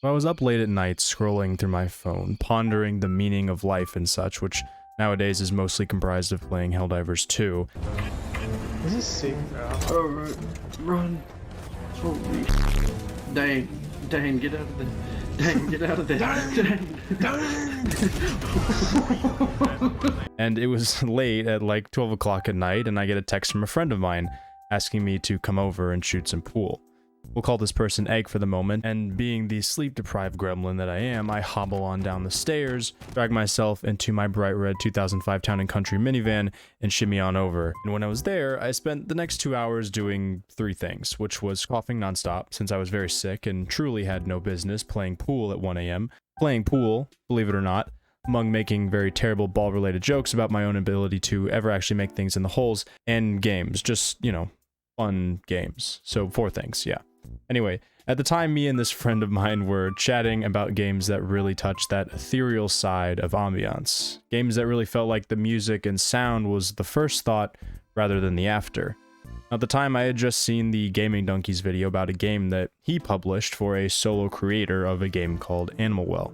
I was up late at night scrolling through my phone, pondering the meaning of life and such, which nowadays is mostly comprised of playing Helldivers 2. This is safe, bro. Oh, run. Holy Dane, get out of there. Dane, get out of there. And it was late at like 12 o'clock at night, and I get a text from a friend of mine asking me to come over and shoot some pool. We'll call this person Egg for the moment, and being the sleep-deprived gremlin that I am, I hobble on down the stairs, drag myself into my bright red 2005 Town & Country minivan, and shimmy on over. And when I was there, I spent the next 2 hours doing 3 things, which was coughing nonstop, since I was very sick and truly had no business playing pool at 1 a.m., playing pool, believe it or not, among making very terrible ball-related jokes about my own ability to ever actually make things in the holes, and games, just, you know, fun games. So 4 things, yeah. Anyway, at the time, me and this friend of mine were chatting about games that really touched that ethereal side of ambiance. Games that really felt like the music and sound was the first thought rather than the after. At the time, I had just seen the Gaming Donkeys video about a game that he published for a solo creator of a game called Animal Well.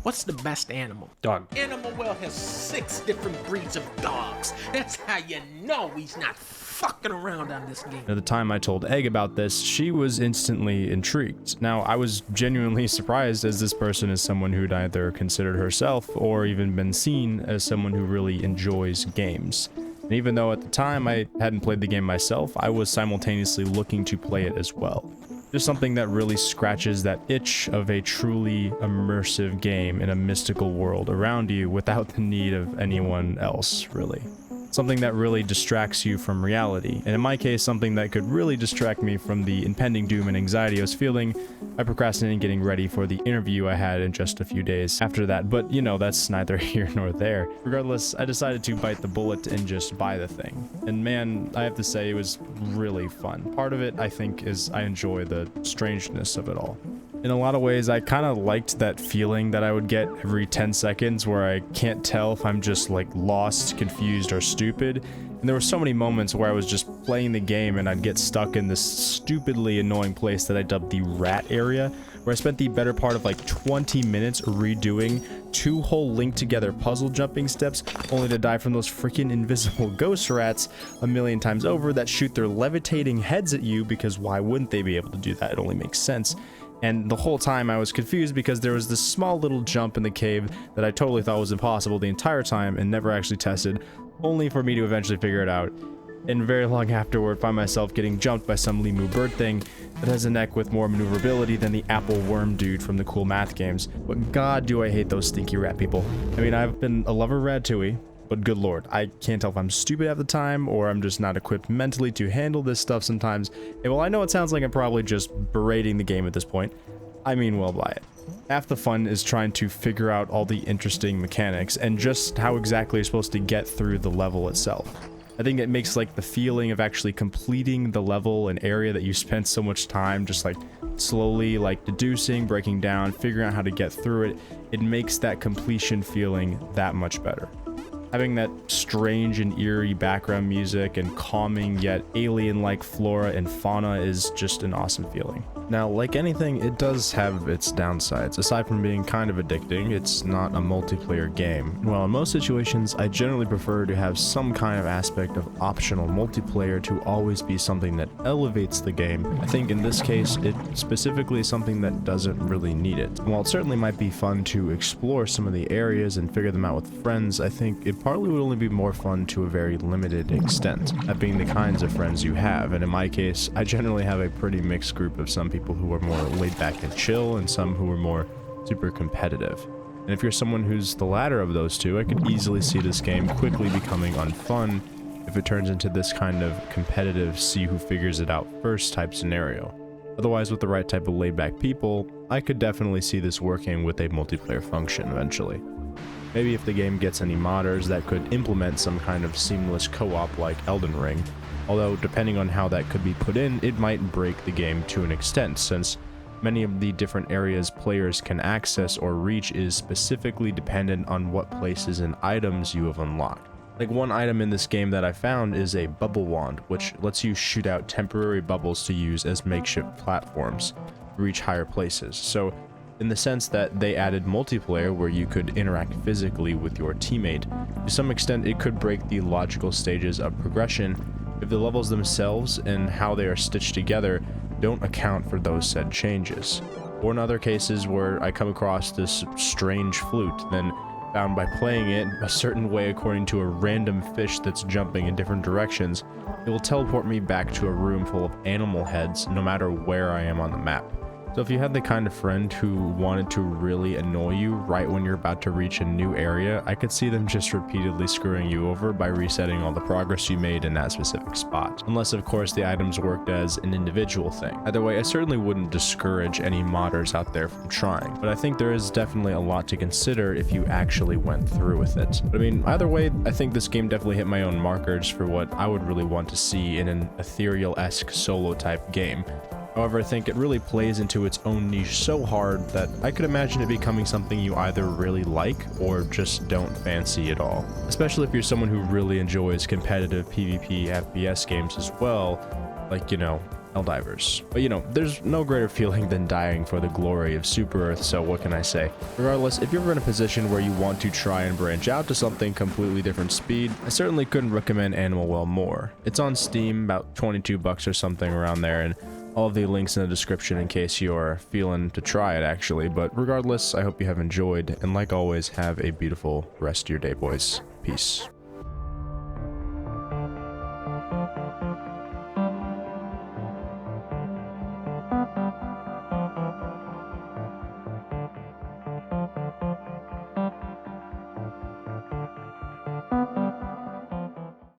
What's the best animal? Dog. Animal Well has 6 different breeds of dogs. That's how you know he's not fucking around on this game. At the time I told Egg about this, she was instantly intrigued. Now, I was genuinely surprised, as this person is someone who'd either considered herself or even been seen as someone who really enjoys games. And even though at the time I hadn't played the game myself, I was simultaneously looking to play it as well. Just something that really scratches that itch of a truly immersive game in a mystical world around you without the need of anyone else, really. Something that really distracts you from reality, and in my case, something that could really distract me from the impending doom and anxiety I was feeling by procrastinating getting ready for the interview I had in just a few days after that. But, you know, that's neither here nor there. Regardless, I decided to bite the bullet and just buy the thing. And man, I have to say, it was really fun. Part of it, I think, is I enjoy the strangeness of it all. In a lot of ways, I kind of liked that feeling that I would get every 10 seconds where I can't tell if I'm just like lost, confused, or stupid. And there were so many moments where I was just playing the game and I'd get stuck in this stupidly annoying place that I dubbed the rat area, where I spent the better part of like 20 minutes redoing 2 whole linked together puzzle jumping steps, only to die from those freaking invisible ghost rats a million times over that shoot their levitating heads at you, because why wouldn't they be able to do that? It only makes sense. And the whole time I was confused because there was this small little jump in the cave that I totally thought was impossible the entire time and never actually tested, only for me to eventually figure it out. And very long afterward, find myself getting jumped by some Limu bird thing that has a neck with more maneuverability than the apple worm dude from the cool math games. But god, do I hate those stinky rat people. I mean, I've been a lover of Ratatouille, but good lord, I can't tell if I'm stupid at the time or I'm just not equipped mentally to handle this stuff sometimes. And while I know it sounds like I'm probably just berating the game at this point, I mean well by it. Half the fun is trying to figure out all the interesting mechanics and just how exactly you're supposed to get through the level itself. I think it makes like the feeling of actually completing the level and area that you spent so much time just like slowly like deducing, breaking down, figuring out how to get through it. It makes that completion feeling that much better. Having that strange and eerie background music and calming yet alien-like flora and fauna is just an awesome feeling. Now, like anything, it does have its downsides. Aside from being kind of addicting, it's not a multiplayer game. While in most situations, I generally prefer to have some kind of aspect of optional multiplayer to always be something that elevates the game. I think in this case, it specifically is something that doesn't really need it. While it certainly might be fun to explore some of the areas and figure them out with friends, I think it partly would only be more fun to a very limited extent, that being the kinds of friends you have. And in my case, I generally have a pretty mixed group of some people who are more laid back and chill and some who are more super competitive. And if you're someone who's the latter of those two, I could easily see this game quickly becoming unfun if it turns into this kind of competitive see who figures it out first type scenario. Otherwise, with the right type of laid back people, I could definitely see this working with a multiplayer function eventually. Maybe if the game gets any modders that could implement some kind of seamless co-op like Elden Ring, although depending on how that could be put in, it might break the game to an extent, since many of the different areas players can access or reach is specifically dependent on what places and items you have unlocked. Like one item in this game that I found is a bubble wand, which lets you shoot out temporary bubbles to use as makeshift platforms to reach higher places. So in the sense that they added multiplayer where you could interact physically with your teammate. To some extent, it could break the logical stages of progression if the levels themselves and how they are stitched together don't account for those said changes. Or in other cases where I come across this strange flute, then found by playing it a certain way according to a random fish that's jumping in different directions, it will teleport me back to a room full of animal heads no matter where I am on the map. So if you had the kind of friend who wanted to really annoy you right when you're about to reach a new area, I could see them just repeatedly screwing you over by resetting all the progress you made in that specific spot. Unless of course the items worked as an individual thing. Either way, I certainly wouldn't discourage any modders out there from trying, but I think there is definitely a lot to consider if you actually went through with it. But I mean, either way, I think this game definitely hit my own markers for what I would really want to see in an ethereal-esque solo type game. However, I think it really plays into its own niche so hard that I could imagine it becoming something you either really like or just don't fancy at all. Especially if you're someone who really enjoys competitive PvP FPS games as well, like, you know, Helldivers. But you know, there's no greater feeling than dying for the glory of Super Earth, so what can I say? Regardless, if you're in a position where you want to try and branch out to something completely different speed, I certainly couldn't recommend Animal Well more. It's on Steam, about 22 bucks or something around there, and all of the links in the description in case you're feeling to try it actually. But regardless, I hope you have enjoyed, and like always, have a beautiful rest of your day, boys. Peace.